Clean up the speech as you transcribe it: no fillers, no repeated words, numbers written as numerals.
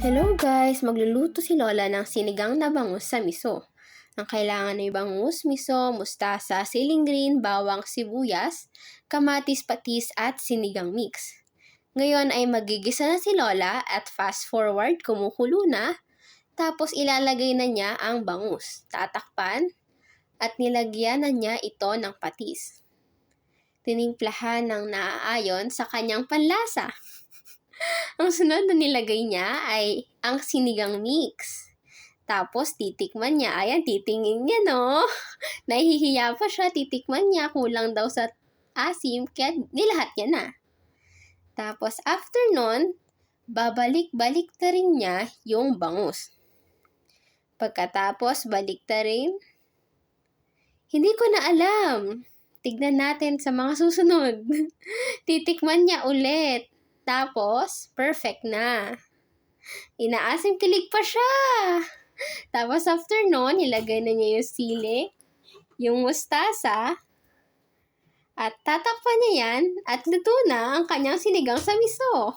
Hello guys! Magluluto si Lola ng sinigang na bangus sa miso. Ang kailangan ay bangus, miso, mustasa, siling green, bawang, sibuyas, kamatis, patis at sinigang mix. Ngayon ay magigisa na si Lola at fast forward, kumukulo na. Tapos ilalagay na niya ang bangus. Tatakpan at nilagyan na niya ito ng patis. Tinimplahan ng naaayon sa kanyang panlasa. Ang sunod na nilagay niya ay ang sinigang mix. Tapos titikman niya. Ayan, titingin niya, no? Nahihiya pa siya, titikman niya. Kulang daw sa asim, kaya nilahat niya na. Tapos after nun, babalik-balik ta rin niya yung bangus. Pagkatapos, balik ta rin. Hindi ko na alam. Tignan natin sa mga susunod. Titikman niya ulit. Tapos, perfect na. Inaasim kilig pa siya. Tapos after nun, ilagay na niya yung sili, yung mustasa, at tatakpan niya yan at luto na ang kanyang sinigang sa miso.